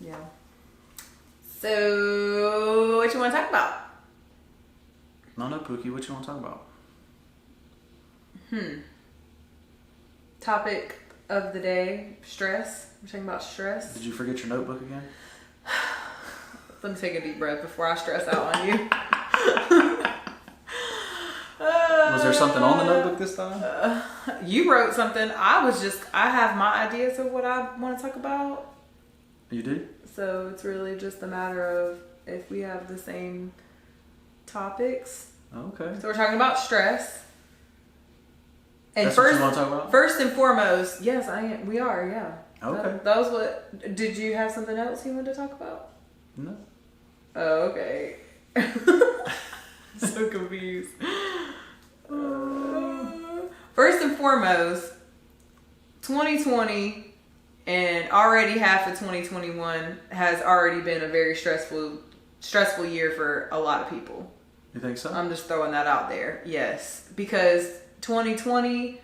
Yeah. So, what you want to talk about? No, Pookie. What you want to talk about? Topic of the day: stress. We're talking about stress. Did you forget your notebook again? Let me take a deep breath before I stress out on you. Was there something on the notebook this time? You wrote something. I have my ideas of what I want to talk about. You do? So it's really just a matter of if we have the same topics. Okay. So we're talking about stress. And That's what you want to talk about? First and foremost, yes, we are, yeah. Okay. That was what. Did you have something else you wanted to talk about? No. Oh, okay. So confused. First and foremost, 2020 and already half of 2021 has already been a very stressful year for a lot of people. You think so? I'm just throwing that out there. Yes, because 2020,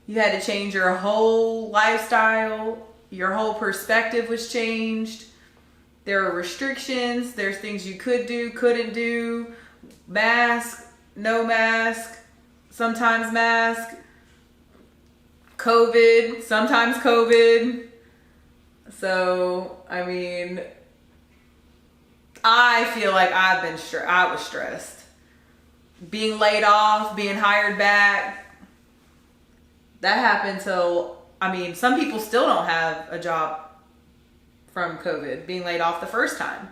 you had to change your whole lifestyle. Your whole perspective was changed. There were restrictions. There's things you could do, couldn't do. Mask, no mask, sometimes mask. COVID, sometimes COVID. So, I mean, I feel like I was stressed. Being laid off, being hired back. That happened till, I mean, some people still don't have a job from COVID, being laid off the first time.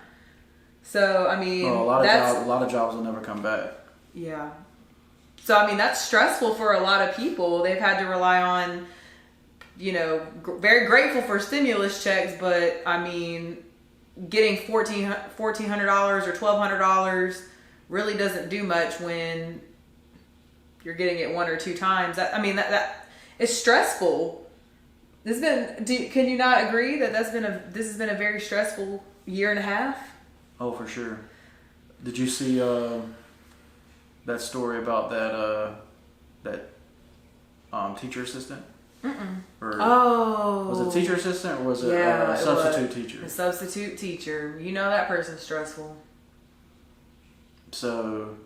So, I mean, a lot of jobs will never come back. Yeah. So, I mean, that's stressful for a lot of people. They've had to rely on, very grateful for stimulus checks, but I mean, getting $1,400 or $1,200 really doesn't do much when you're getting it one or two times. That it's stressful. Can you not agree that this has been a very stressful year and a half? Oh, for sure. Did you see that story about that teacher assistant? Was it teacher assistant or was it substitute teacher? A substitute teacher. You know that person's stressful. So,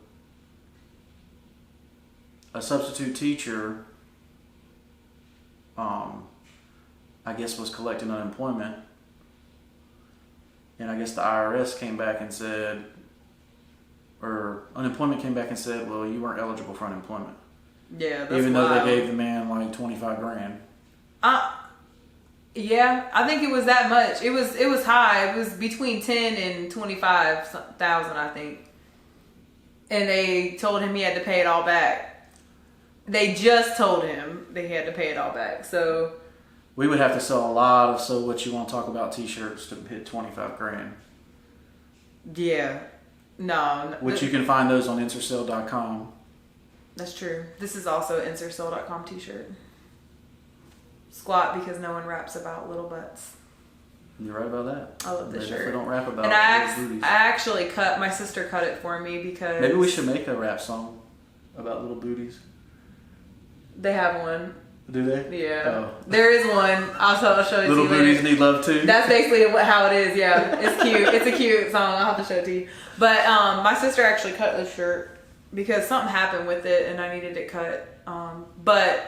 a substitute teacher, I guess, was collecting unemployment. And I guess the IRS came back and said, or unemployment came back and said, well, you weren't eligible for unemployment. Yeah, that's even though wild. they gave the man like $25,000. Yeah, I think it was that much. It was high. It was between 10 and 25,000, I think. And they told him he had to pay it all back. They just told him they had to pay it all back. So we would have to sell a lot of "So What You Want to Talk About" T-shirts to hit $25,000. Yeah, no. Which you can find those on Ensorsale.com. That's true. This is also an Ensorsale.com T-shirt. Squat because no one raps about little butts. You're right about that. I love this shirt. They don't rap about and booties. I actually my sister cut it for me because... Maybe we should make a rap song about little booties. They have one. Do they? Yeah. Oh. There is one. I'll show it to you Little later. booties need love too? That's basically how it is, yeah. It's cute. It's a cute song. I'll have to show it to you. But my sister actually cut this shirt because something happened with it and I needed it cut. But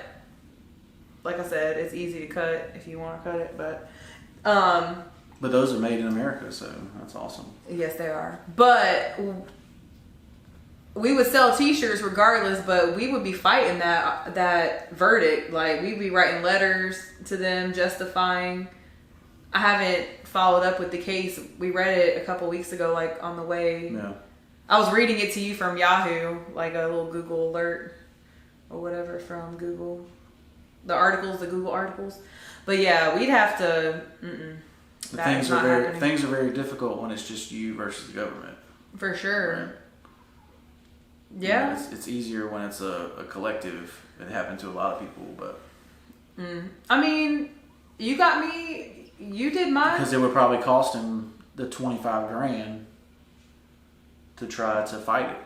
like I said, it's easy to cut if you want to cut it. But those are made in America, so that's awesome. Yes, they are. But we would sell T-shirts regardless, but we would be fighting that verdict. Like, we'd be writing letters to them justifying. I haven't followed up with the case. We read it a couple weeks ago, like on the way. Yeah. I was reading it to you from Yahoo, like a little Google alert or whatever from Google. The Google articles. But yeah, we'd have to. Things are very difficult when it's just you versus the government. For sure. Right? Yeah. It's easier when it's a collective. It happened to a lot of people, but. I mean, you got me. You did mine. Because it would probably cost him the $25,000 to try to fight it.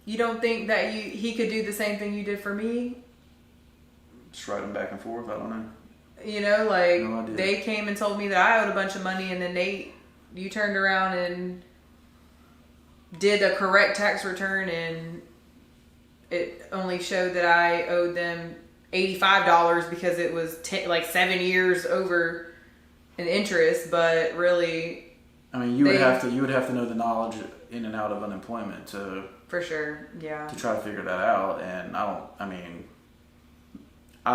You don't think that he could do the same thing you did for me? Just write them back and forth. I don't know. You know, like, No idea. they came and told me that I owed a bunch of money, and then you turned around and did a correct tax return, and it only showed that I owed them $85 because it was 7 years over in interest, but really, I mean, you would have to know the knowledge in and out of unemployment to for sure, yeah, to try to figure that out. And I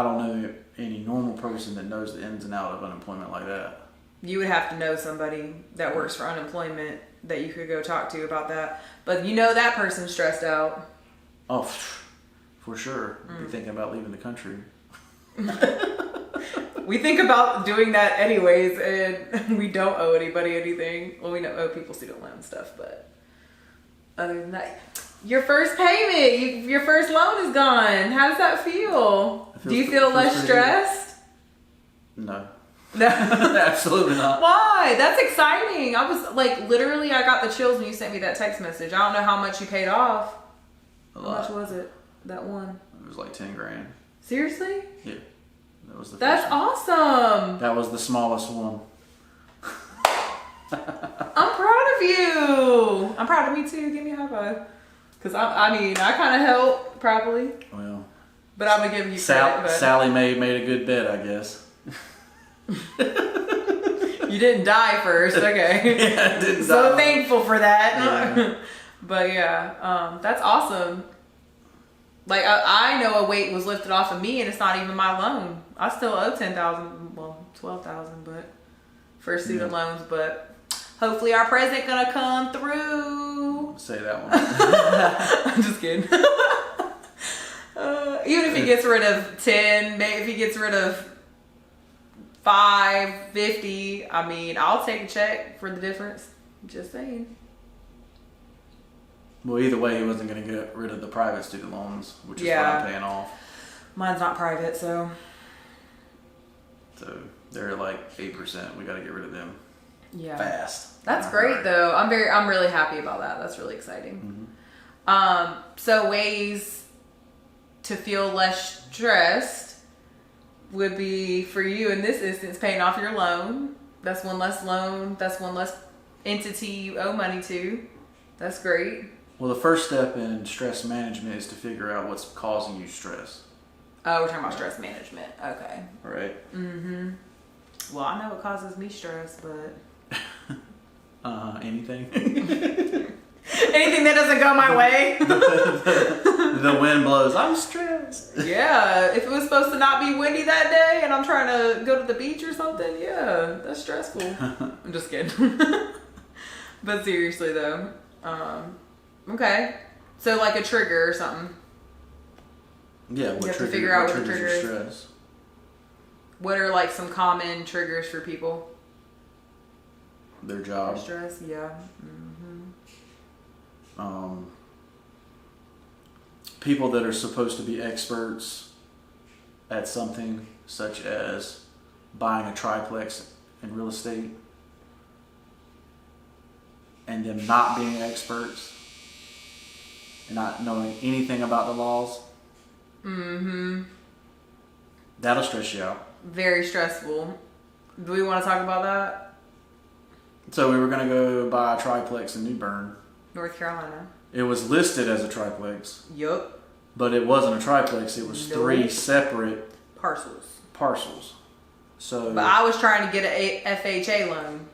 don't know any normal person that knows the ins and out of unemployment like that. you would have to know somebody that works for unemployment that you could go talk to about that. But you know that person's stressed out. Oh, for sure. Be thinking about leaving the country. We think about doing that anyways, and we don't owe anybody anything. Well, we don't owe people student loan stuff, but other than that, your first payment, your first loan is gone. How does that feel? Do you feel less stressed? No. No. Absolutely not. Why? That's exciting. I was like, literally, I got the chills when you sent me that text message. I don't know how much you paid off. A How lot. much was it? That one? It was like 10 grand. Seriously? Yeah. That was the That's first one. awesome. That was the smallest one. I'm proud of you. I'm proud of me too. Give me a high five. Because I kind of helped probably, Well, but I'm gonna give you credit. But Sally Mae made a good bet, I guess. you didn't die first. Okay. Yeah, I didn't So die. thankful for that. Yeah. But yeah, that's awesome. Like I know a weight was lifted off of me, and it's not even my loan. I still owe $10,000, well, $12,000, but for student loans. But hopefully our president gonna come through. Say that one. I'm just kidding. Even if he gets rid of 10, maybe if he gets rid of 550, I mean, I'll take a check for the difference. Just saying. Well, either way, he wasn't going to get rid of the private student loans, which is what Yeah. I'm paying off. Mine's not private, so So they're like 8%. We got to get rid of them yeah. fast. That's great though. I'm really happy about that. That's really exciting. So ways to feel less stressed would be, for you in this instance, paying off your loan. That's one less loan. That's one less entity you owe money to. That's great. Well, the first step in stress management is to figure out what's causing you stress. Oh, we're talking about stress management. Okay. Right? Well, I know what causes me stress, but Anything? anything that doesn't go my way. The wind blows. I'm stressed. Yeah, if it was supposed to not be windy that day and I'm trying to go to the beach or something, yeah, that's stressful. I'm just kidding. But seriously though, okay. So like a trigger or something. Yeah, You have to figure out what the triggers trigger your is. stress? What are like some common triggers for people? Their For job. stress, yeah. People that are supposed to be experts at something, such as buying a triplex in real estate, and them not being experts, and not knowing anything about the laws. That'll stress you out. Very stressful. Do we want to talk about that? So we were going to go buy a triplex in New Bern. North Carolina. It was listed as a triplex, Yup. but it wasn't a triplex. It was Nope. 3 separate Parcels. parcels. So But I was trying to get a FHA loan.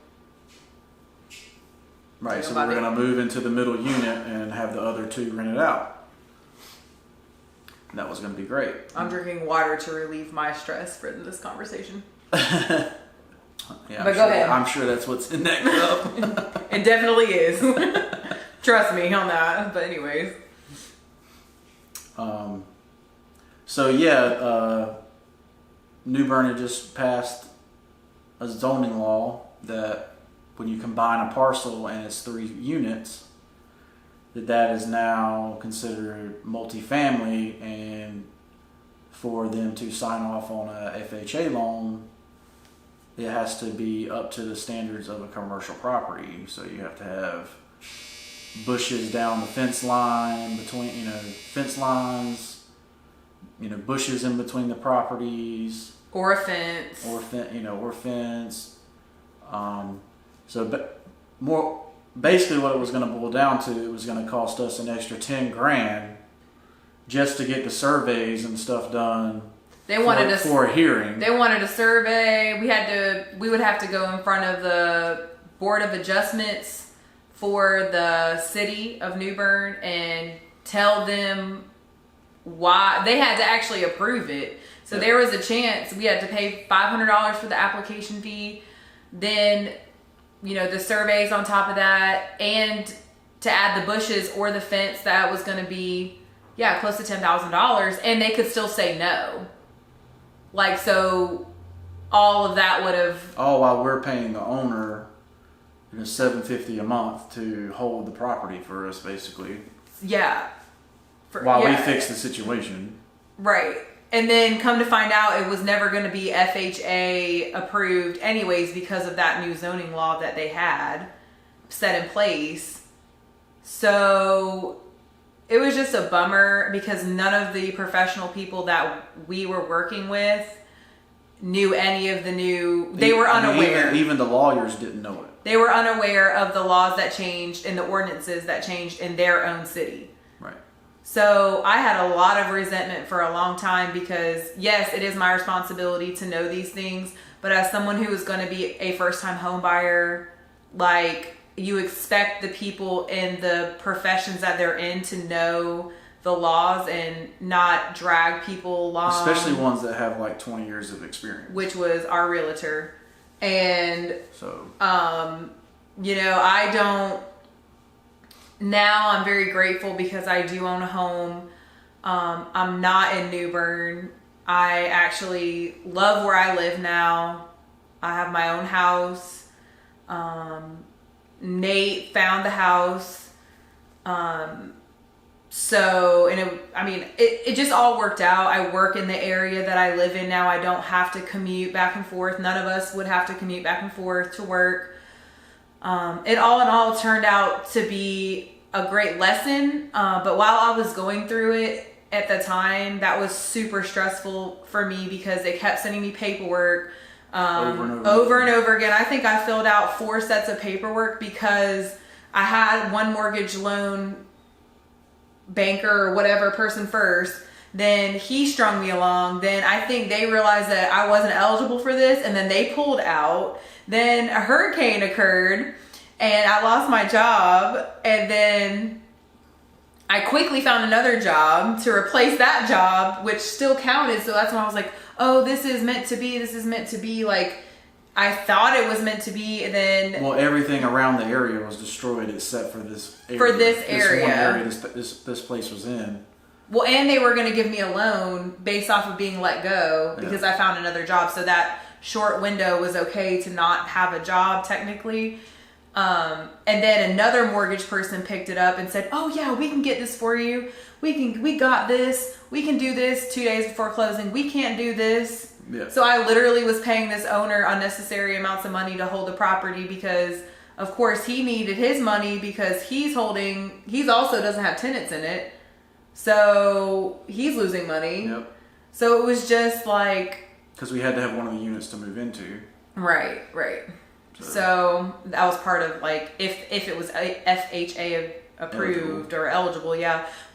right, so we Nobody- were going to move into the middle unit and have the other 2 rented out. That was going to be great. I'm drinking water to relieve my stress for this conversation. Yeah, But go ahead. I'm sure that's what's in that cup. It definitely is. Trust me on that. But anyways. So yeah, New Bern had just passed a zoning law that when you combine a parcel and it's 3 units, that is now considered multifamily, and for them to sign off on a FHA loan, it has to be up to the standards of a commercial property. So you have to have bushes down the fence line between, fence lines, bushes in between the properties. Or a fence. Or fence. Basically what it was going to boil down to, it was going to cost us an extra 10 grand just to get the surveys and stuff done. They wanted for a hearing. They wanted a survey. We would have to go in front of the Board of Adjustments for the city of New Bern and tell them why they had to actually approve it. So there was a chance we had to pay $500 for the application fee. Then, the surveys on top of that, and to add the bushes or the fence, that was going to be, close to $10,000, and they could still say no. So all of that would have... All while we're paying the owner, $750 a month to hold the property for us, basically. Yeah. While we fix the situation. Right. And then come to find out it was never going to be FHA approved anyways because of that new zoning law that they had set in place. So it was just a bummer because none of the professional people that we were working with knew any of the new... They were unaware. Even the lawyers didn't know it. They were unaware of the laws that changed and the ordinances that changed in their own city. Right. So I had a lot of resentment for a long time because, yes, it is my responsibility to know these things. But as someone who is going to be a first-time home buyer, you expect the people in the professions that they're in to know the laws and not drag people along. Especially ones that have 20 years of experience. Which was our realtor. And, so, I don't... Now I'm very grateful because I do own a home. I'm not in New Bern. I actually love where I live now. I have my own house. Nate found the house. It just all worked out. I work in the area that I live in now. I don't have to commute back and forth. None of us would have to commute back and forth to work. It all in all turned out to be a great lesson. But while I was going through it at the time, that was super stressful for me because they kept sending me paperwork over and over again. I think I filled out 4 sets of paperwork because I had one mortgage loan banker or whatever person first. Then he strung me along. Then I think they realized that I wasn't eligible for this, and then they pulled out. Then a hurricane occurred and I lost my job, and then I quickly found another job to replace that job, which still counted. So that's when I was like, oh, this is meant to be. This is meant to be. I thought it was meant to be, and then... Well, everything around the area was destroyed except for this area. For this area. This one area this place was in. Well, and they were going to give me a loan based off of being let go because I found another job. So that short window was okay to not have a job technically. And then another mortgage person picked it up and said, oh yeah, we can get this for you. We got this. We can do this 2 days before closing. We can't do this. Yeah. So I literally was paying this owner unnecessary amounts of money to hold the property because of course he needed his money because he's also doesn't have tenants in it. So he's losing money. Yep. So it was just because we had to have one of the units to move into. Right. So that was part of if it was FHA approved or eligible,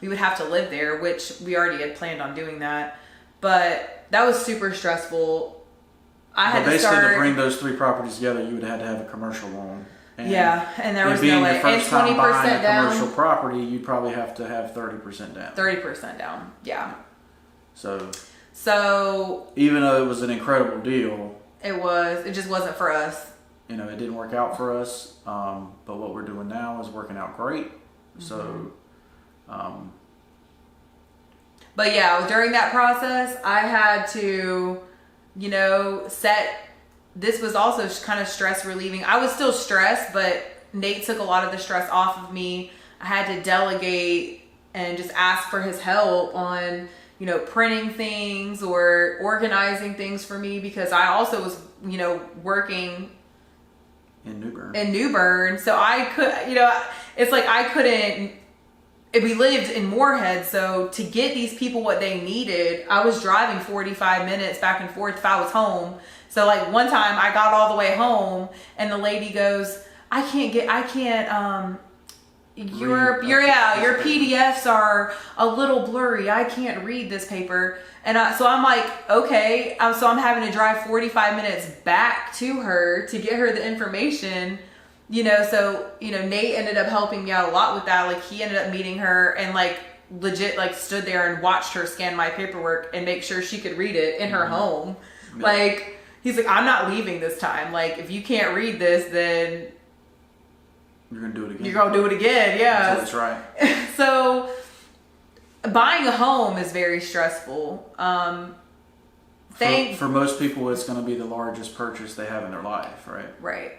we would have to live there, which we already had planned on doing that. But that was super stressful. I had to bring those 3 properties together. You would have had to have a commercial loan. And there was no way. And 20% down. Commercial property, you'd probably have to have 30% down. 30% down, yeah. So even though it was an incredible deal, it just wasn't for us. It didn't work out for us. But what we're doing now is working out great. Mm-hmm. So, but yeah, during that process, I had to, this was also kind of stress relieving. I was still stressed, but Nate took a lot of the stress off of me. I had to delegate and just ask for his help on, printing things or organizing things for me because I also was, working in New Bern. So I could, it's I couldn't we lived in Morehead, so to get these people what they needed, I was driving 45 minutes back and forth if I was home. So like one time I got all the way home and the lady goes, your PDFs are a little blurry. I can't read this paper. And so I'm like, okay. So I'm having to drive 45 minutes back to her to get her the information. So, Nate ended up helping me out a lot with that. Like he ended up meeting her and like legit like stood there and watched her scan my paperwork and make sure she could read it in her home. Yeah. Like, he's like, I'm not leaving this time. Like, if you can't read this, then you're going to do it again. You're going to do it again. Yeah. That's right. So buying a home is very stressful. For most people, it's going to be the largest purchase they have in their life, right? Right.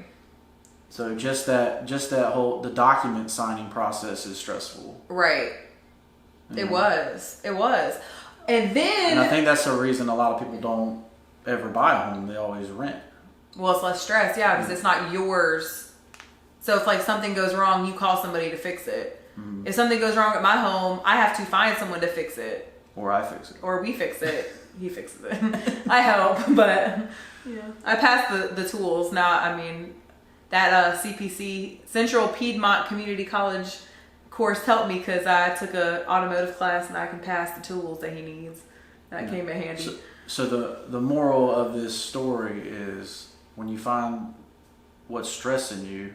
So just that whole the document signing process is stressful. Right. It was. And I think that's the reason a lot of people don't ever buy a home. They always rent. Well, it's less stress, yeah, because it's not yours. So if like something goes wrong, you call somebody to fix it. Mm-hmm. If something goes wrong at my home, I have to find someone to fix it. Or I fix it. Or we fix it. He fixes it. I help, but yeah, I pass the tools. Now, I mean, that CPC, Central Piedmont Community College course helped me because I took a automotive class and I can pass the tools that he needs. That came in handy. So the moral of this story is when you find what's stressing you,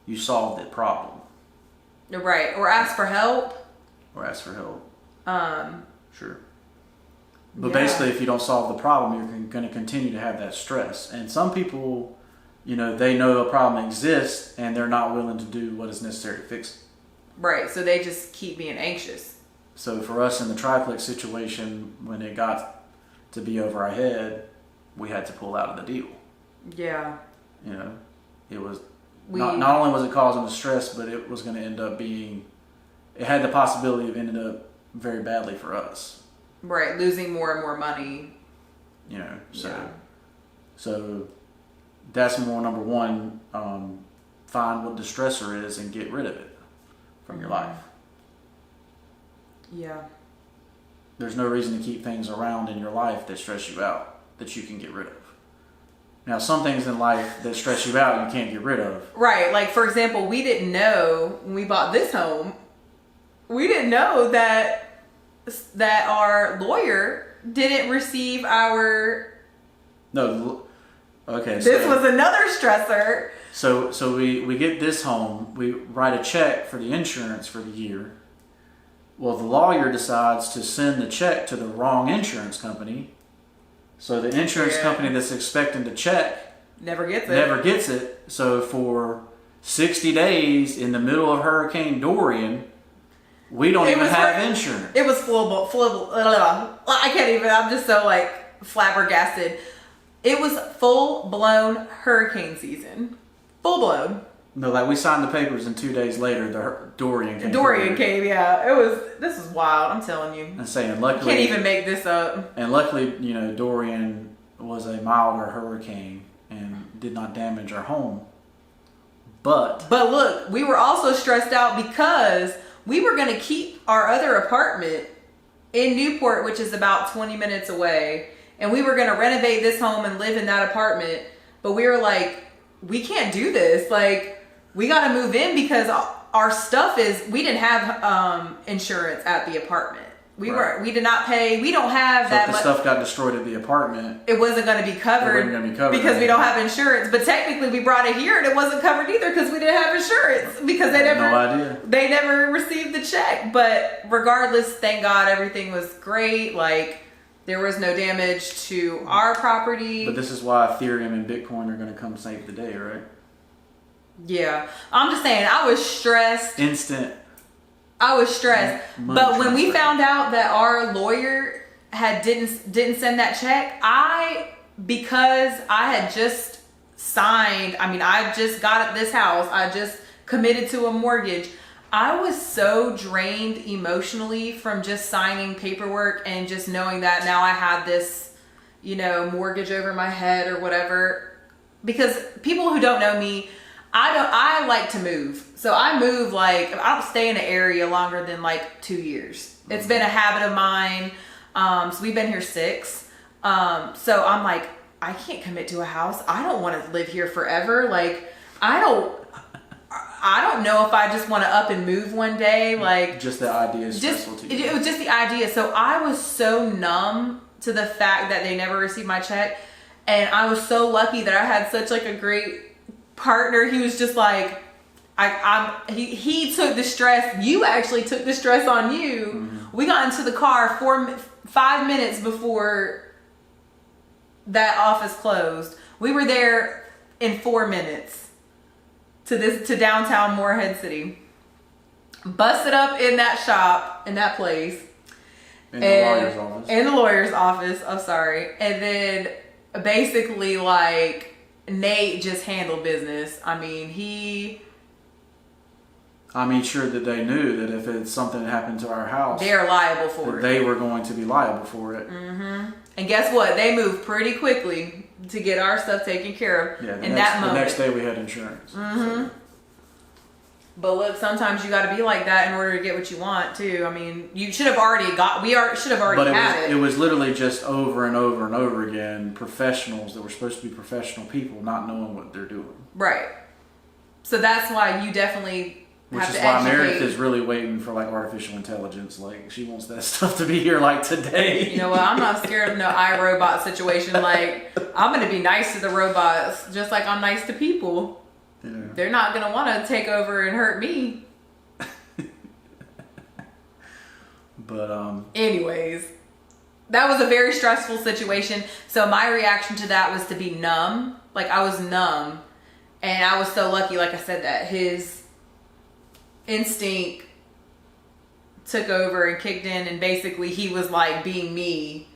you solve the problem. Right. Or ask for help. Sure. But basically, if you don't solve the problem, you're going to continue to have that stress. And some people, they know a problem exists and they're not willing to do what is necessary to fix it. Right. So they just keep being anxious. So for us in the triplex situation, when it got to be over our head, we had to pull out of the deal. Yeah. It was not only was it causing the stress, but it was going to end up being, it had the possibility of ending up very badly for us. Right, losing more and more money. So that's more number one. Find what the stressor is and get rid of it from your life. Yeah. There's no reason to keep things around in your life that stress you out that you can get rid of. Now, some things in life that stress you out, you can't get rid of. Right. Like, for example, we didn't know when we bought this home, we didn't know that our lawyer didn't receive our... No. Okay. This was another stressor. So we get this home. We write a check for the insurance for the year. Well, the lawyer decides to send the check to the wrong insurance company. So the insurance company that's expecting the check never gets it. So for 60 days in the middle of Hurricane Dorian, we don't even have insurance. It was full. I can't even. I'm just so like flabbergasted. It was full blown hurricane season. Full blown. No, like we signed the papers and 2 days later the Dorian came. Yeah. This is wild. I'm telling you. And saying luckily, you can't even make this up. And luckily, Dorian was a milder hurricane and did not damage our home. But look, we were also stressed out because we were going to keep our other apartment in Newport, which is about 20 minutes away, and we were going to renovate this home and live in that apartment. But we were like, we can't do this. Like, we got to move in because our stuff we didn't have insurance at the apartment. We did not pay. We don't have that much. If the stuff got destroyed at the apartment, it wasn't going to be covered. Because we don't have insurance. But technically, we brought it here and it wasn't covered either because we didn't have insurance because they never received the check. But regardless, thank God everything was great. Like, there was no damage to our property. But this is why Ethereum and Bitcoin are going to come save the day, right? Yeah. I'm just saying, I was stressed. I was stressed. But when we found out that our lawyer didn't send that check, because I had just signed, I just got this house, I just committed to a mortgage. I was so drained emotionally from just signing paperwork and just knowing that now I had this, mortgage over my head or whatever. Because people who don't know me, I like to move. So I move I don't stay in an area longer than 2 years. It's been a habit of mine. So we've been here 6. So I'm I can't commit to a house. I don't want to live here forever. I don't know if I just want to up and move one day. Just the idea is stressful to you. It was just the idea. So I was so numb to the fact that they never received my check. And I was so lucky that I had such a great partner. He was just he took the stress. You actually took the stress on you. Mm-hmm. We got into the car 5 minutes before that office closed. We were there in 4 minutes to downtown Morehead City. Busted up in that shop, in that place. In the lawyer's office. In the lawyer's office. I'm sorry. And then basically Nate just handled business. Sure that they knew that if it's something that happened to our house, they are liable for it. They were going to be liable for it. Mm-hmm. And guess what? They moved pretty quickly to get our stuff taken care of. Yeah, in that moment. The next day we had insurance. Mm-hmm. So. But look, sometimes you got to be like that in order to get what you want too. You should have already had it. It was literally just over and over and over again. Professionals that were supposed to be professional people not knowing what they're doing. Right. So that's why you definitely. Which is why Meredith is really waiting for artificial intelligence. She wants that stuff to be here today. You know what? I'm not scared of no iRobot situation. I'm going to be nice to the robots just like I'm nice to people. Yeah. They're not going to want to take over and hurt me. But anyways, that was a very stressful situation. So my reaction to that was to be numb. I was numb. And I was so lucky, like I said, that his instinct took over and kicked in, and basically he was being me,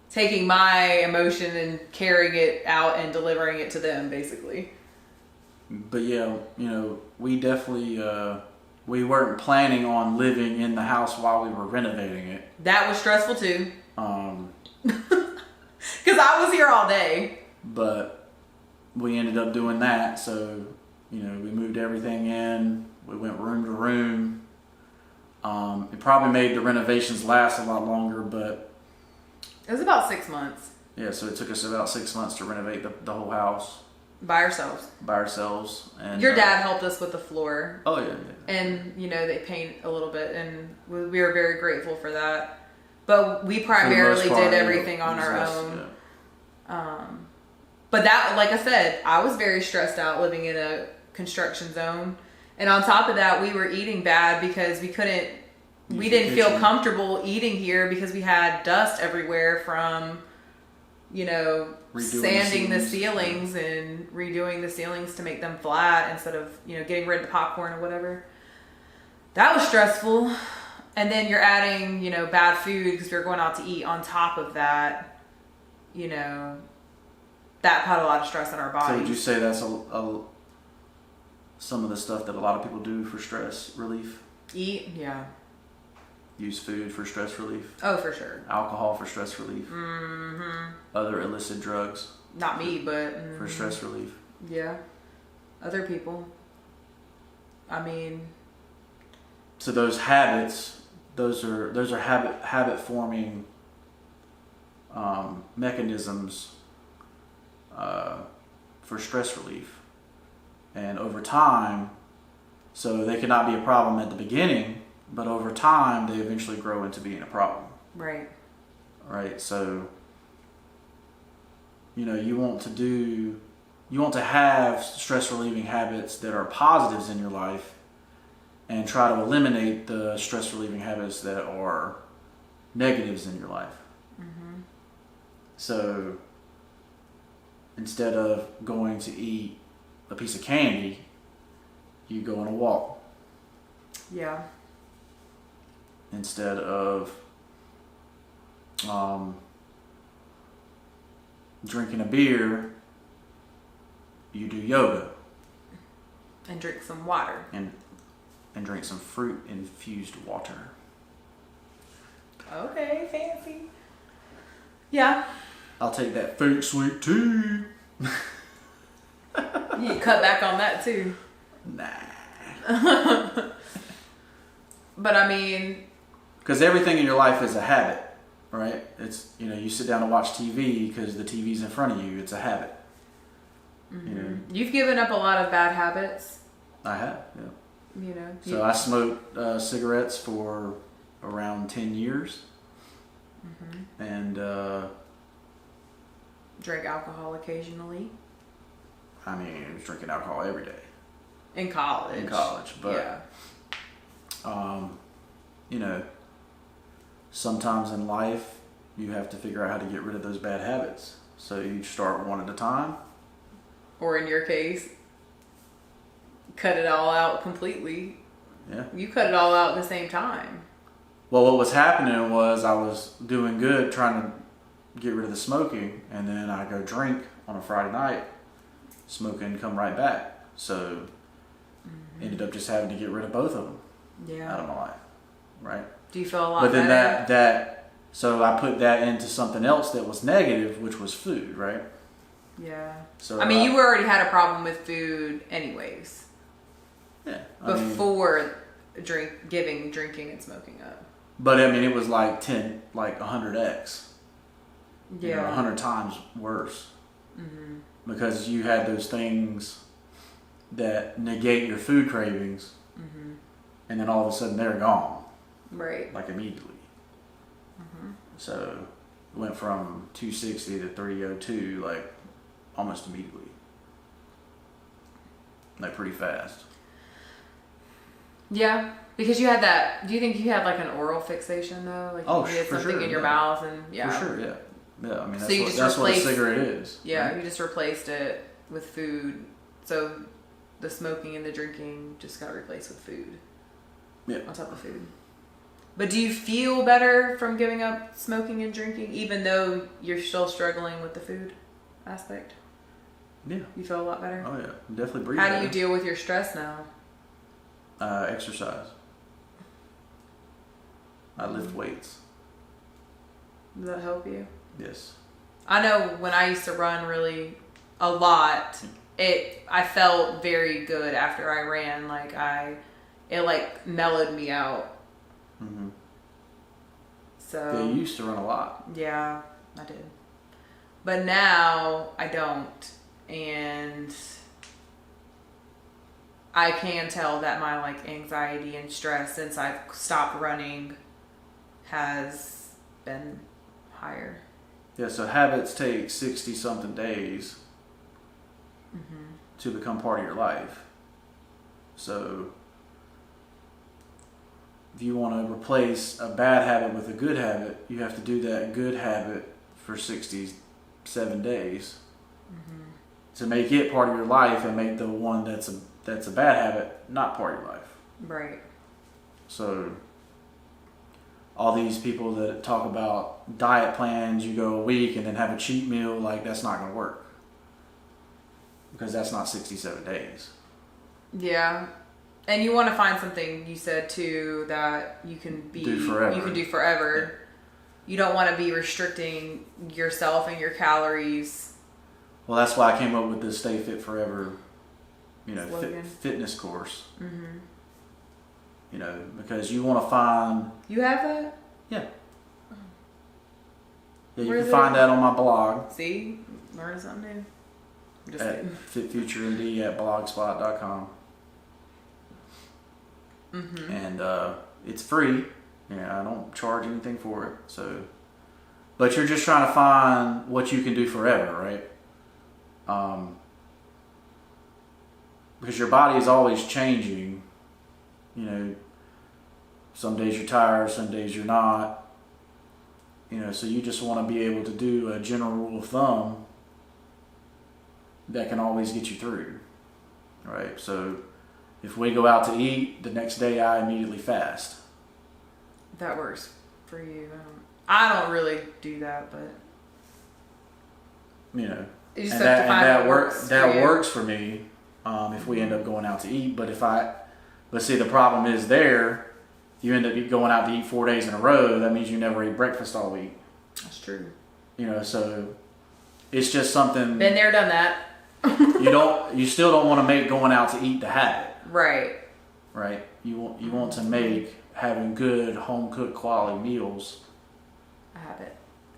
taking my emotion and carrying it out and delivering it to them basically. But yeah, we definitely we weren't planning on living in the house while we were renovating it. That was stressful too. Because I was here all day. But we ended up doing that, so we moved everything in. We went room to room. It probably made the renovations last a lot longer, but it was about 6 months. Yeah, so it took us about 6 months to renovate the whole house by ourselves. And your dad helped us with the floor. Oh yeah. And they paint a little bit, and we were very grateful for that. But we primarily did everything on our own. Yeah. But that, like I said, I was very stressed out living in a construction zone. And on top of that, we were eating bad because we didn't feel comfortable eating here because we had dust everywhere from, sanding the ceilings and redoing the ceilings to make them flat instead of, getting rid of the popcorn or whatever. That was stressful. And then you're adding, bad food because we were going out to eat on top of that, that put a lot of stress on our bodies. So would you say that's some of the stuff that a lot of people do for stress relief? Eat, yeah. Use food for stress relief? Oh, for sure. Alcohol for stress relief? Mm-hmm. Other illicit drugs? Not me, but... Mm-hmm. For stress relief? Yeah. Other people. So those habits, those are habit forming mechanisms for stress relief. And over time, so they cannot be a problem at the beginning, but over time they eventually grow into being a problem. Right. Right. So, you want to have stress relieving habits that are positives in your life, and try to eliminate the stress relieving habits that are negatives in your life. Mm-hmm. So instead of going to eat a piece of candy, you go on a walk. Yeah. Instead of drinking a beer, you do yoga. And drink some water. And drink some fruit infused water. Okay, fancy. Yeah. I'll take that fake sweet tea. You cut back on that too. Nah. But I mean, because everything in your life is a habit, right? It's, you sit down to watch TV because the TV's in front of you. It's a habit. mm-hmm. You've given up a lot of bad habits. I have, yeah. So I smoked cigarettes for around 10 years. Mm-hmm. And drank alcohol occasionally. I mean, I was drinking alcohol every day. In college. But sometimes in life you have to figure out how to get rid of those bad habits. So you start one at a time. Or in your case, cut it all out completely. Yeah. You cut it all out at the same time. Well, what was happening was I was doing good trying to get rid of the smoking, and then I go drink on a Friday night, smoking come right back. So ended up just having to get rid of both of them out of my life, right? Do you feel a lot better? But then better? So I put that into something else that was negative, which was food, right? Yeah. So I mean, you already had a problem with food anyways. Yeah. Before drinking and smoking up. But I mean, it was like 100x. Yeah. 100 times worse. Mm-hmm. Because you had those things that negate your food cravings, mm-hmm. and then all of a sudden they're gone. Right. Like immediately. Mm-hmm. So it went from 260 to 302 like almost immediately. Like pretty fast. Yeah, because you had that. Do you think you had like an oral fixation though? Like you had something in your mouth and For sure, yeah. Yeah, I mean so that's what a cigarette is. Yeah, right? You just replaced it with food. So the smoking and the drinking just got replaced with food. Yeah. On top of food. But do you feel better from giving up smoking and drinking, even though you're still struggling with the food aspect? Yeah. You feel a lot better? Oh, yeah. Definitely breathe How better. do you deal with your stress now? Exercise. I lift weights. Does that help you? Yes. I know when I used to run really a lot, I felt very good after I ran. Like it like mellowed me out. Mm-hmm. So yeah, you used to run a lot. Yeah, I did. But now I don't, and I can tell that my like anxiety and stress since I've stopped running has been higher. Yeah, so habits take 60 something days to become part of your life. So if you want to replace a bad habit with a good habit, you have to do that good habit for 67 days to make it part of your life and make the one that's a bad habit not part of your life. Right. So all these people that talk about diet plans, you go a week and then have a cheat meal, like that's not going to work. Because that's not 67 days. Yeah. And you want to find something, you said too, that you can do forever. Yeah. You don't want to be restricting yourself and your calories. Well, that's why I came up with this Stay Fit Forever, fitness course. Mm-hmm. Because you want to find... You have that? Yeah. Yeah, you can find that on my blog. See? Learn something new. Just at FitFutureMD at blogspot.com. Mm-hmm. And it's free. Yeah, I don't charge anything for it. So, but you're just trying to find what you can do forever, right? Because your body is always changing. Some days you're tired, some days you're not. So you just want to be able to do a general rule of thumb that can always get you through, right? So if we go out to eat, the next day I immediately fast. That works for you. I don't really do that, but you just have to find that works. That works for me. If we end up going out to eat, but see, the problem is you end up going out to eat 4 days in a row. That means you never ate breakfast all week. That's true. So it's just something. Been there, done that. You still don't want to make going out to eat the habit. Right. Right. You want to make having good home cooked quality meals a habit.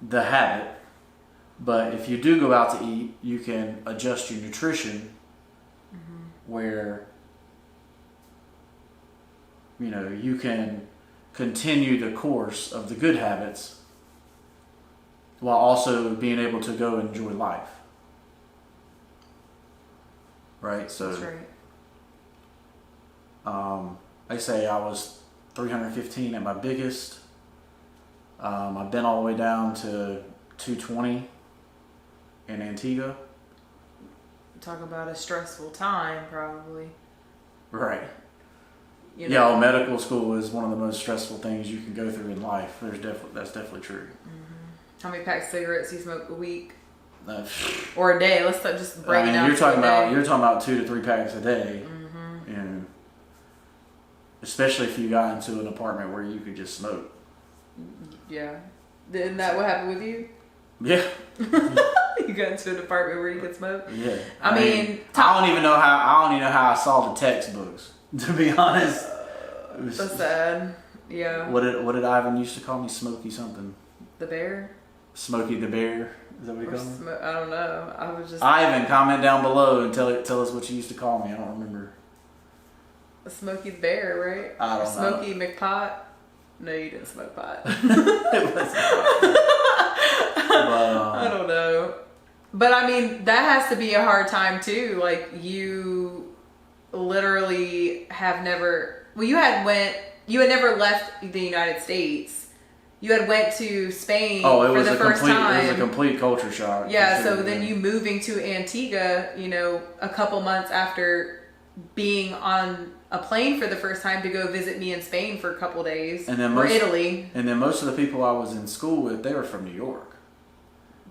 The habit. But if you do go out to eat, you can adjust your nutrition where you can continue the course of the good habits while also being able to go enjoy life. Right? So that's right. I say I was 315 at my biggest. I've been all the way down to 220 in Antigua. Talk about a stressful time, probably. Right. Yeah, medical school is one of the most stressful things you can go through in life. That's definitely true. How many packs of cigarettes do you smoke a week? Or a day? Let's just break it down. You're talking about 2 to 3 packs a day. And especially if you got into an apartment where you could just smoke. Yeah. Isn't that what happened with you? Yeah. You got into an apartment where you could smoke? Yeah. I mean, I don't even know how I saw the textbooks, to be honest. That's sad. Yeah. What did Ivan used to call me? Smokey something. The bear? Smokey the bear. Is that what he called me? I don't know. I was just Ivan, comment down below and tell us what you used to call me. I don't remember. Smokey the bear, right? I don't know. Smokey McPot? No, you didn't smoke pot. It wasn't pot. I don't know. But I mean, that has to be a hard time too. Like, you literally have never, you had never left the United States. You had went to Spain for the first time. It was a complete culture shock. Yeah, so then you moving to Antigua, a couple months after being on a plane for the first time to go visit me in Spain for a couple days, or Italy. And then most of the people I was in school with, they were from New York.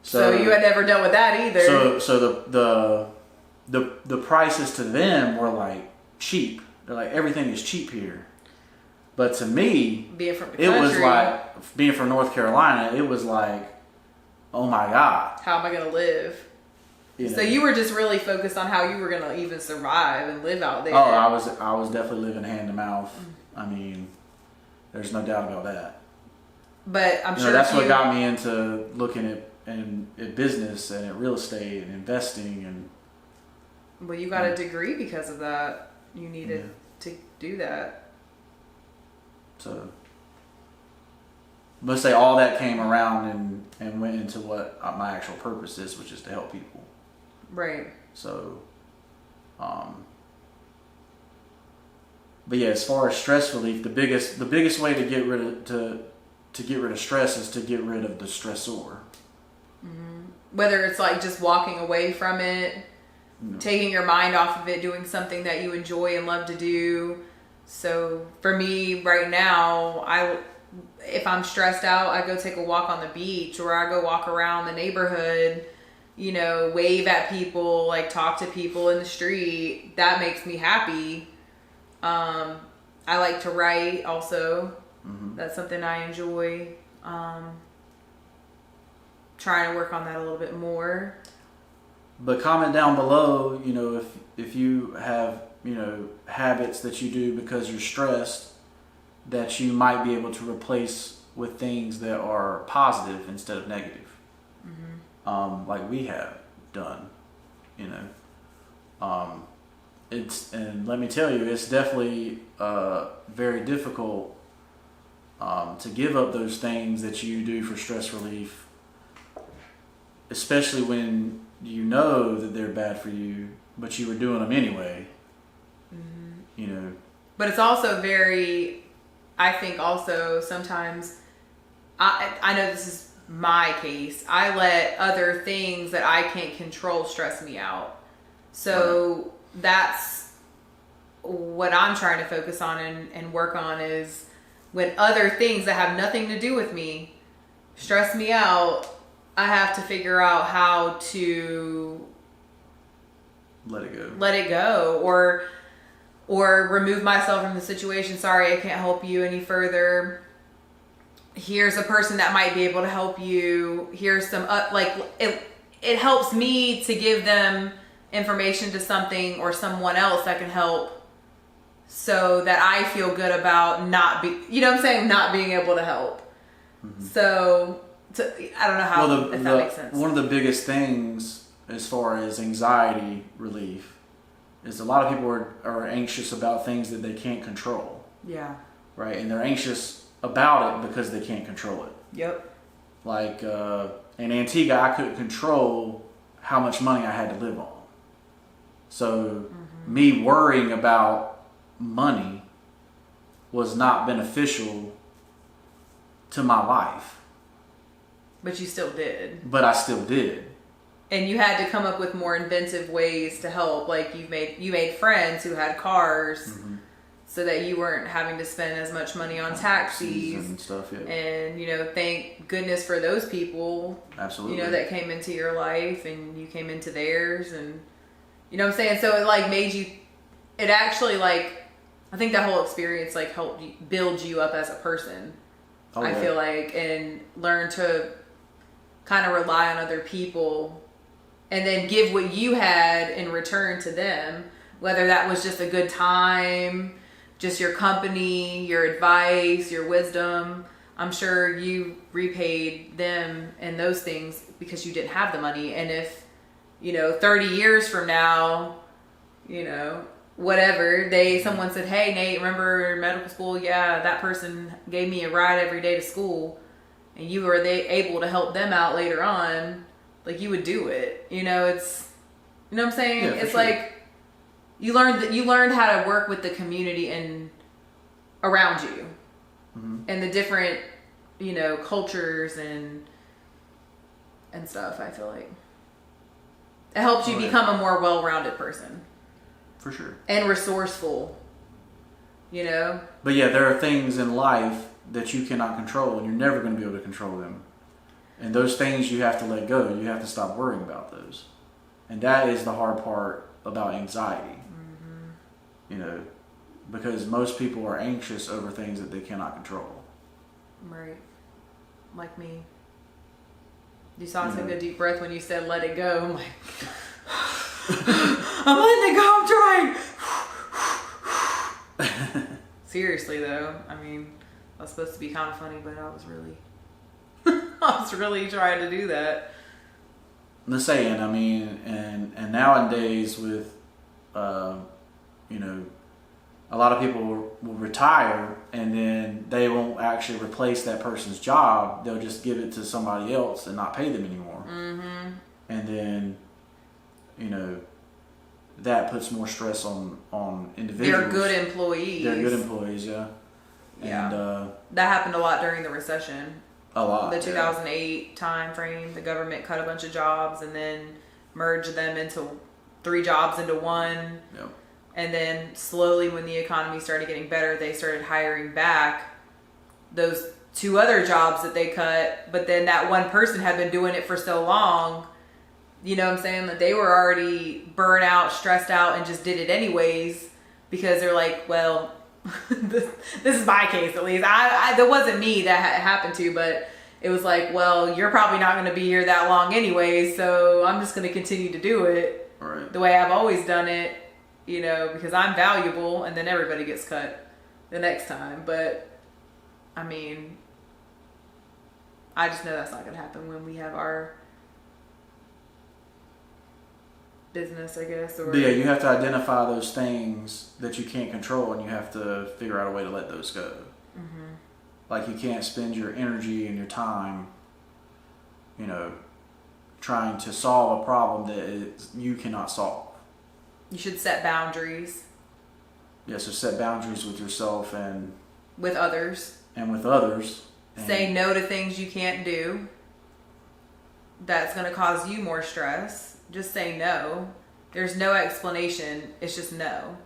So you had never dealt with that either. So the prices to them were like cheap. They're like, everything is cheap here. But to me, being from the it was country, like, being from North Carolina, it was like, oh my God. How am I going to live? So you were just really focused on how you were going to even survive and live out there. Oh, I was definitely living hand to mouth. I mean, there's no doubt about that. But I'm sure that's what got me into looking at business and at real estate and investing. And well, you got a degree because of that. You needed to do that. So let's say all that came around and went into what my actual purpose is, which is to help people. Right. So, but yeah, as far as stress relief, the biggest way to get rid of stress is to get rid of the stressor. Whether it's like just walking away from it, taking your mind off of it, doing something that you enjoy and love to do. So for me right now, if I'm stressed out, I go take a walk on the beach, or I go walk around the neighborhood, wave at people, like talk to people in the street. That makes me happy. I like to write also. That's something I enjoy. Trying to work on that a little bit more. But comment down below, if you have, habits that you do because you're stressed that you might be able to replace with things that are positive instead of negative. Like we have done, and let me tell you, it's definitely very difficult to give up those things that you do for stress relief, especially when you know that they're bad for you, but you were doing them anyway. But it's also I think also sometimes, I know this is my case, I let other things that I can't control stress me out. So that's what I'm trying to focus on and work on, is when other things that have nothing to do with me stress me out, I have to figure out how to let it go, or remove myself from the situation. Sorry, I can't help you any further. Here's a person that might be able to help you. Here's some it helps me to give them information to something or someone else that can help, so that I feel good about not being able to help. Mm-hmm. So I don't know how, if that makes sense. One of the biggest things as far as anxiety relief is a lot of people are anxious about things that they can't control. Yeah. Right? And they're anxious about it because they can't control it. Yep. Like in Antigua, I couldn't control how much money I had to live on. So me worrying about money was not beneficial to my life. But you still did. But I still did. And you had to come up with more inventive ways to help. Like you made friends who had cars, so that you weren't having to spend as much money on taxis and stuff. Yeah. And thank goodness for those people. Absolutely. That came into your life and you came into theirs, and you know what I'm saying. So it like made you. It actually like, I think that whole experience like helped you, build you up as a person. Oh, I feel like, and learn to kind of rely on other people. And then give what you had in return to them, whether that was just a good time, just your company, your advice, your wisdom. I'm sure you repaid them and those things because you didn't have the money. And if, 30 years from now, whatever, someone said, hey, Nate, remember medical school? Yeah, that person gave me a ride every day to school. And you were able to help them out later on. Like you would do it, it's, what I'm saying? Yeah, it's sure. Like you learned how to work with the community and around you, and the different, cultures and stuff. I feel like it helps you become a more well-rounded person. For sure. And resourceful, But yeah, there are things in life that you cannot control, and you're never going to be able to control them. And those things you have to let go. You have to stop worrying about those. And that is the hard part about anxiety. Because most people are anxious over things that they cannot control. Right. Like me. You saw us take a deep breath when you said let it go. I'm like, I'm letting it go. I'm trying. Seriously though. I mean, I was supposed to be kind of funny, but I was really trying to do that. The saying, I mean, and nowadays with, a lot of people will retire and then they won't actually replace that person's job. They'll just give it to somebody else and not pay them anymore. Mm-hmm. And then, that puts more stress on individuals. They're good employees. Yeah. Yeah. And, that happened a lot during the recession. A lot. The 2008 time frame, the government cut a bunch of jobs and then merged them into 3 jobs into one. Yep. And then slowly when the economy started getting better, they started hiring back those 2 other jobs that they cut. But then that one person had been doing it for so long, you know what I'm saying? That they were already burnt out, stressed out, and just did it anyways because they're like, well, this is my case at least. That wasn't me that happened to, but it was like, well, you're probably not going to be here that long anyway, so I'm just going to continue to do it the way I've always done it, because I'm valuable, and then everybody gets cut the next time. But I mean, I just know that's not going to happen when we have our business, I guess. Or yeah, you have to identify those things that you can't control, and you have to figure out a way to let those go. Mm-hmm. Like you can't spend your energy and your time, trying to solve a problem that you cannot solve. You should set boundaries. Yeah, so set boundaries with yourself and with others. And with others. Say no to things you can't do. That's going to cause you more stress. Just say no. There's no explanation. It's just no.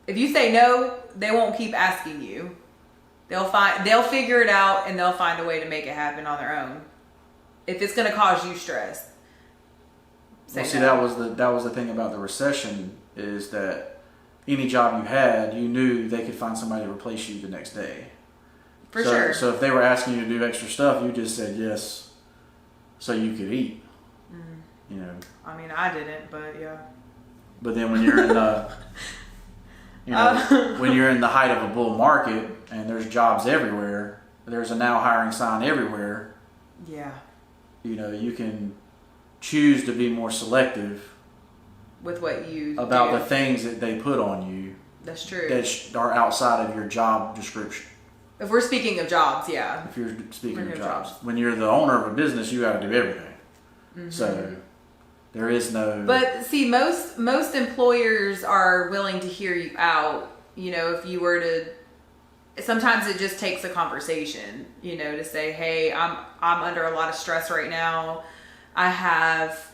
If you say no, they won't keep asking you. They'll figure it out and they'll find a way to make it happen on their own. If it's going to cause you stress. Well, see, that was the thing about the recession is that any job you had, you knew they could find somebody to replace you the next day. For sure. So if they were asking you to do extra stuff, you just said yes so you could eat. You know. I mean, I didn't, but yeah. But then when you're in the, when you're in the height of a bull market and there's jobs everywhere, there's a now hiring sign everywhere. Yeah. You know, you can choose to be more selective with what you about do. the things that they put on you. That's true. That are outside of your job description. If we're speaking of jobs, yeah. If you're speaking of jobs. When you're the owner of a business, you got to do everything. Mm-hmm. So there is no... But see, most employers are willing to hear you out. You know, if you were to... Sometimes it just takes a conversation, you know, to say, hey, I'm under a lot of stress right now. I have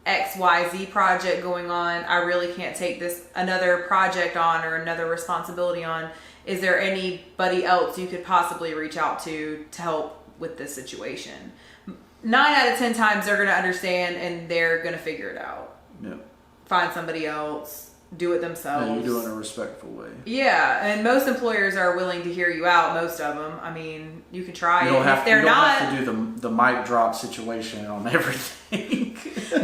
XYZ project going on. I really can't take this another project on or another responsibility on. Is there anybody else you could possibly reach out to help with this situation? 9 out of 10 times they're going to understand and they're going to figure it out. Yeah. Find somebody else, do it themselves. Yeah, you do it in a respectful way. Yeah, and most employers are willing to hear you out. Most of them. I mean, you can try it. If they're not, have to do the mic drop situation on everything.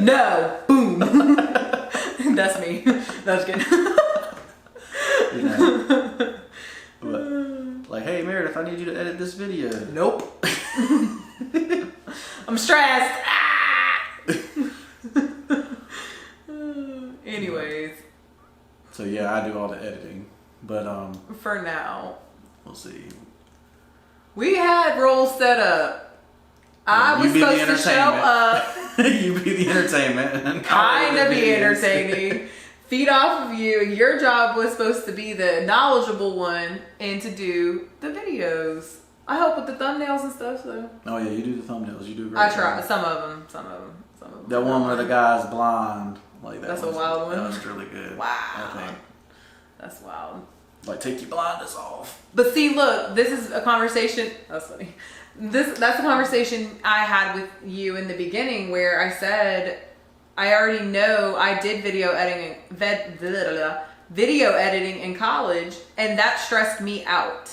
No, boom. That's me. That's good. You know. But, like, hey Meredith, I need you to edit this video. Nope. I'm stressed. Anyways. So yeah, I do all the editing, but for now, we'll see. We had roles set up. I was supposed to show up. You be the entertainment. Kind of be entertaining. Feed off of you. Your job was supposed to be the knowledgeable one and to do the videos. I help with the thumbnails and stuff, so. Oh yeah, you do the thumbnails. You do a great I try. job. Some of them. That one where the guy's blind, like that. That's a wild one. That was really good. Wow. I think. That's wild. Like, take your blinders off. But see, look, this is a conversation. That's funny. That's a conversation I had with you in the beginning where I said, I already know I did video editing in college, and that stressed me out.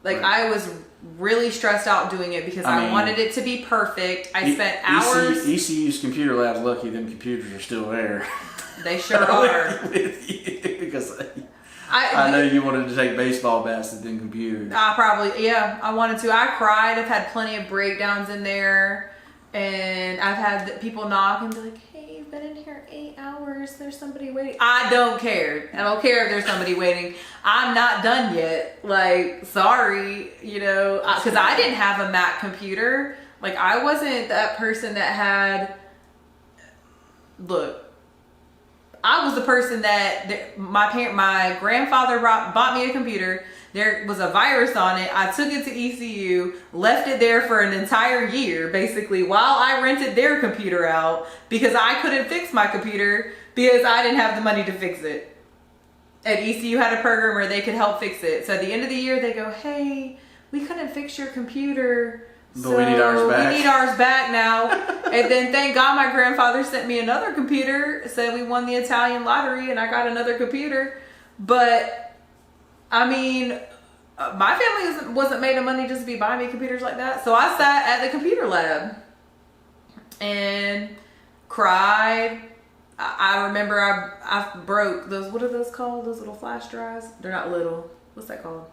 Like, right. I was really stressed out doing it because I wanted it to be perfect. I spent hours. ECU's computer lab's lucky them computers are still there. They sure are. With you, because I know you wanted to take baseball bats and then computers. I wanted to. I cried. I've had plenty of breakdowns in there, and I've had people knock and be like, hey, you've been in here 8 hours. There's somebody waiting. I don't care. I don't care if there's somebody waiting. I'm not done yet. Like, sorry, you know, because I didn't have a Mac computer. Like, I wasn't that person that had, look, I was the person that my grandfather bought me a computer. There was a virus on it. I took it to ECU, left it there for an entire year, basically, while I rented their computer out because I couldn't fix my computer because I didn't have the money to fix it. And ECU had a program where they could help fix it. So at the end of the year, they go, hey, we couldn't fix your computer. But we need ours back. We need ours back now. And then thank God my grandfather sent me another computer. Said we won the Italian lottery and I got another computer. But I mean, my family wasn't made of money just to be buying me computers like that. So I sat at the computer lab and cried. I remember I broke those, what are those called? Those little flash drives? They're not little. What's that called?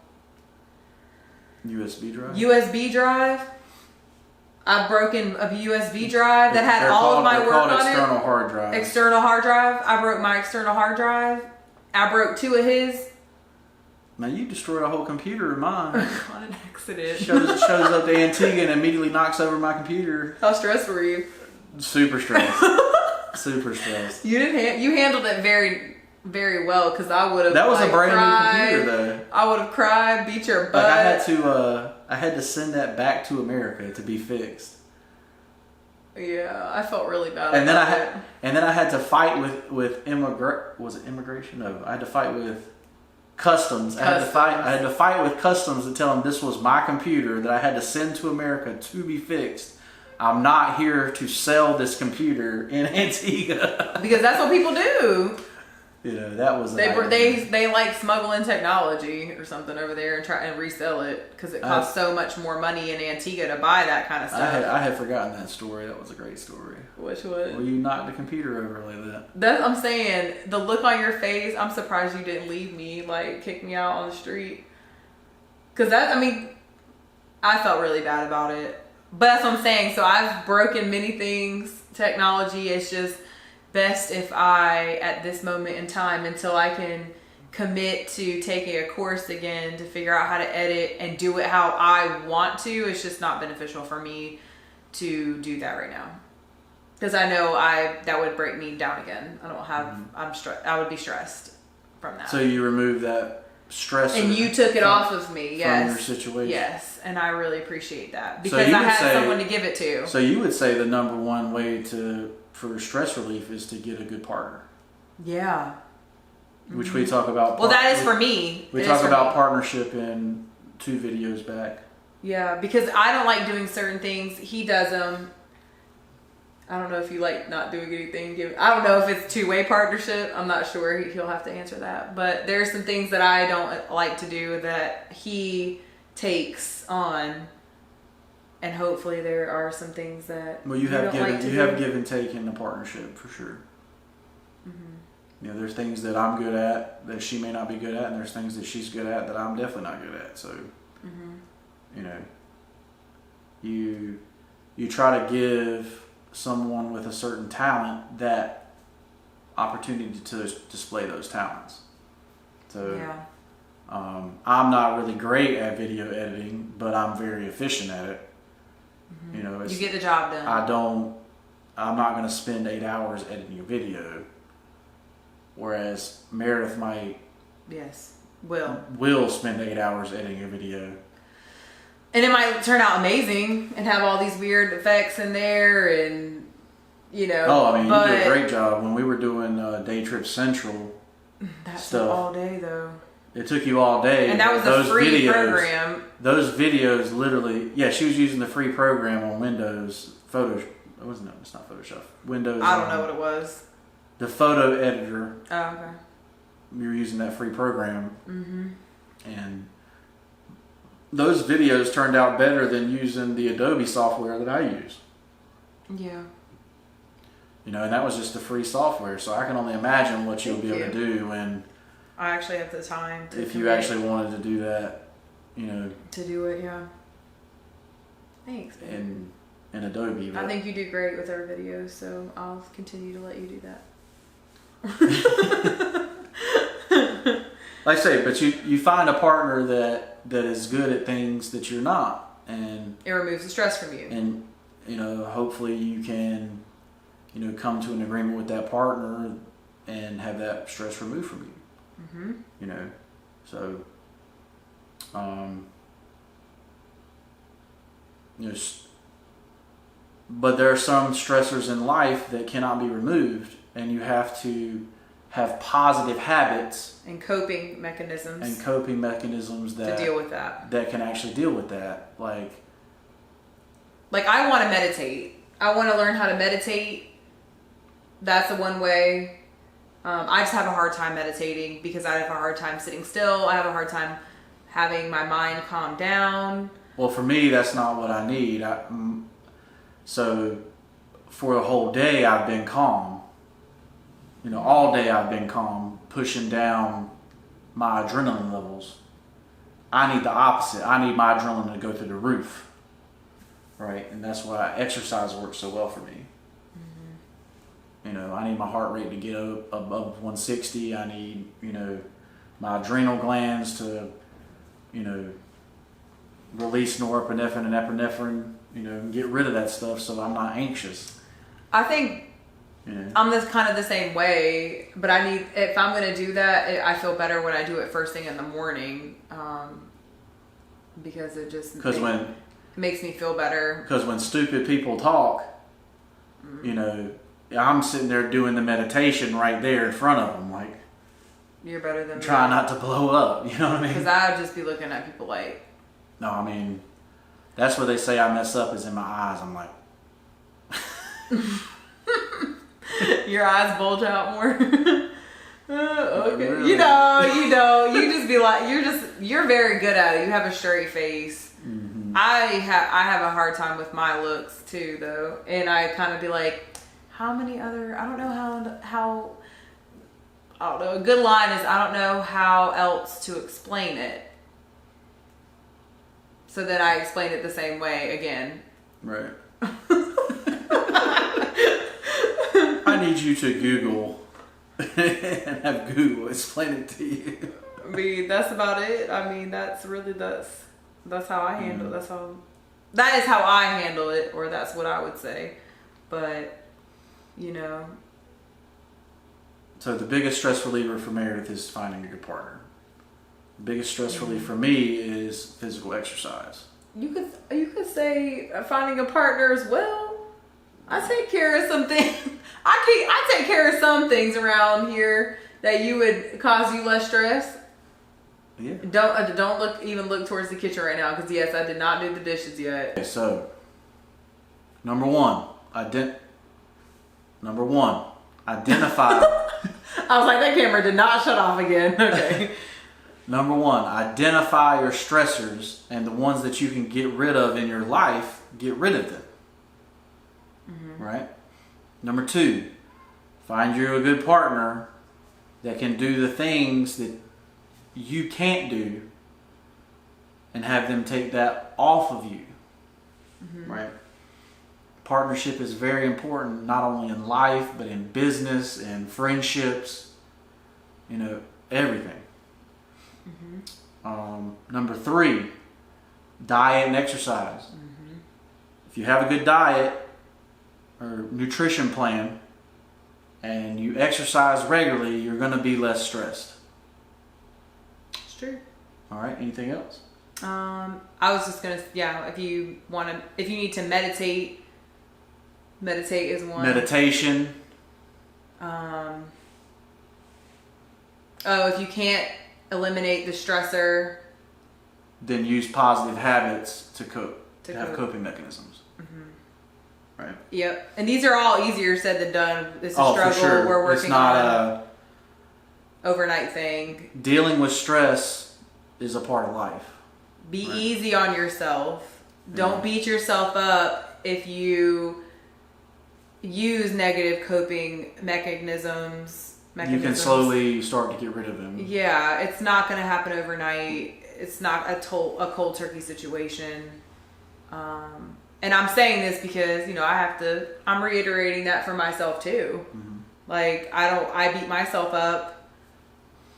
USB drive? USB drive. I've broken a USB drive that had all of my work on it. External hard drive. External hard drive. I broke my external hard drive. I broke 2 of his. Now you destroyed a whole computer of mine. On an accident. Shows up to Antigua and immediately knocks over my computer. How stressed were you? Super stressed. Super stressed. You handled it very, very well because I would have. That was a brand cried. new computer though. I would have cried, beat your butt. Like I had to send that back to America to be fixed. Yeah, I felt really bad. And then I had to fight with immigration? No, I had to fight with customs. I had to fight with customs to tell them this was my computer that I had to send to America to be fixed. I'm not here to sell this computer in Antigua. Because that's what people do. You know, that was they like smuggle in technology or something over there and try and resell it because it costs so much more money in Antigua to buy that kind of stuff. I had forgotten that story. That was a great story. Which was? Well, you knocked the computer over like that. I'm saying, the look on your face. I'm surprised you didn't leave me, like kick me out on the street. Because I felt really bad about it. But that's what I'm saying. So I've broken many things. Technology is just best if I, at this moment in time, until I can commit to taking a course again to figure out how to edit and do it how I want to, it's just not beneficial for me to do that right now. Because I know that would break me down again. I don't have, I would be stressed from that. So you removed that stress. And you took it off of me, yes. From your situation. Yes, and I really appreciate that. Because I had someone to give it to. So you would say the number one way for stress relief is to get a good partner. Yeah. Which we talk about. Well, that is for me. We talk about partnership in 2 videos back. Yeah, because I don't like doing certain things. He does them. I don't know if you like not doing anything. I don't know if it's 2-way partnership. I'm not sure. He'll have to answer that. But there's some things that I don't like to do that he takes on. And hopefully there are some things that you have give and take in the partnership for sure. Mm-hmm. You know, there's things that I'm good at that she may not be good at, and there's things that she's good at that I'm definitely not good at. So, you know, you try to give someone with a certain talent that opportunity to display those talents. So, I'm not really great at video editing, but I'm very efficient at it. Mm-hmm. You know, you get the job done. I'm not going to spend 8 hours editing a video, whereas Meredith might. Yes, will spend 8 hours editing a video. And it might turn out amazing and have all these weird effects in there, and you know. Oh, I mean, you did a great job when we were doing Day Trip Central. That's stuff. All day though. It took you all day. And that was a free program. Those videos literally, she was using the free program on Windows Photoshop. It's not Photoshop. Windows. I don't know what it was. The photo editor. Oh, okay. You were using that free program. Mm-hmm. And those videos turned out better than using the Adobe software that I use. Yeah. You know, and that was just the free software. So I can only imagine what you'll be able to do when... I actually have the time to if you actually wanted to do that, you know. To do it, yeah. Thanks, man. In Adobe. I think you do great with our videos, so I'll continue to let you do that. Like I say, but you find a partner that is good at things that you're not, and it removes the stress from you. And you know, hopefully you can, you know, come to an agreement with that partner and have that stress removed from you. Mm-hmm. You know, so you know, but there are some stressors in life that cannot be removed, and you have to have positive habits and coping mechanisms that to deal with that can actually deal with that. Like I want to meditate. I want to learn how to meditate. That's the one way. I just have a hard time meditating because I have a hard time sitting still. I have a hard time having my mind calm down. Well, for me, that's not what I need. So for the whole day, I've been calm. You know, all day I've been calm, pushing down my adrenaline levels. I need the opposite. I need my adrenaline to go through the roof. Right? And that's why exercise works so well for me. You know, I need my heart rate to get up above 160. I need, you know, my adrenal glands to, you know, release norepinephrine and epinephrine, you know, and get rid of that stuff so I'm not anxious. I think I'm kind of the same way, but if I'm going to do that, I feel better when I do it first thing in the morning, because it just makes me feel better. Because when stupid people talk, you know, I'm sitting there doing the meditation right there in front of them, like you're better than me. Try not to blow up, you know what I mean? Because I'd just be looking at people like. No, I mean, that's where they say I mess up is in my eyes. I'm like. Your eyes bulge out more. Okay. Really? You just be like, you're very good at it. You have a straight face. Mm-hmm. I have a hard time with my looks too, though, and I kind of be like, how many other? I don't know how. I don't know. A good line is, I don't know how else to explain it. So then I explain it the same way again. Right. I need you to Google and have Google explain it to you. I mean, that's about it. I mean, that's how I handle it. That is how I handle it, or that's what I would say. But, So the biggest stress reliever for Meredith is finding a good partner. The biggest stress relief for me is physical exercise. You could say finding a partner as well. I take care of some things. I take care of some things around here that you would cause you less stress. Yeah. Don't look towards the kitchen right now, because yes, I did not do the dishes yet. Okay, so number one, identify. I was like, that camera did not shut off again. Okay. Number one, identify your stressors, and the ones that you can get rid of in your life, get rid of them. Mm-hmm. Right? Number two, find you a good partner that can do the things that you can't do, and have them take that off of you. Mm-hmm. Right? Partnership is very important, not only in life, but in business and friendships, everything. Mm-hmm. Number three, diet and exercise. Mm-hmm. If you have a good diet or nutrition plan and you exercise regularly, you're going to be less stressed. It's true. All right. Anything else? I was just gonna, if you need to meditate is one. Meditation. If you can't eliminate the stressor, then use positive habits to cope. To have cope. Coping mechanisms. Mm-hmm. Right. Yep. And these are all easier said than done. It's a struggle. For sure. We're working it's not on overnight thing. Dealing with stress is a part of life. Be easy on yourself. Don't beat yourself up if you use negative coping mechanisms. You can slowly start to get rid of them. Yeah, it's not going to happen overnight. It's not a cold turkey situation. And I'm saying this because, I'm reiterating that for myself too. Mm-hmm. Like, I beat myself up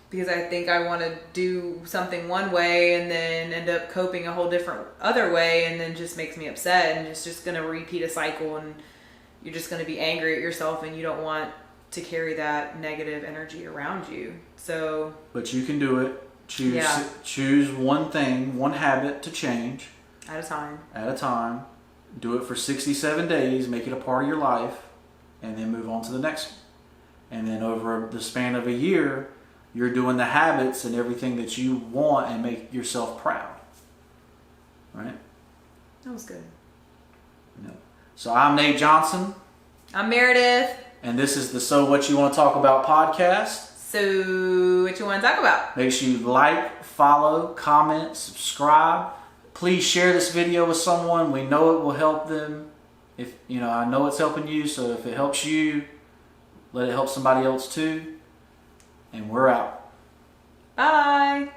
because I think I want to do something one way and then end up coping a whole different other way, and then just makes me upset, and it's just going to repeat a cycle, and you're just going to be angry at yourself, and you don't want to carry that negative energy around you. So, but you can do it. Choose one thing, one habit to change at a time. Do it for 67 days, make it a part of your life, and then move on to the next one. And then over the span of a year, you're doing the habits and everything that you want and make yourself proud. Right? That was good. Yeah. So I'm Nate Johnson. I'm Meredith. And this is the So What You Want to Talk About podcast. So what you want to talk about? Make sure you like, follow, comment, subscribe. Please share this video with someone. We know it will help them. I know it's helping you, so if it helps you, let it help somebody else too. And we're out. Bye.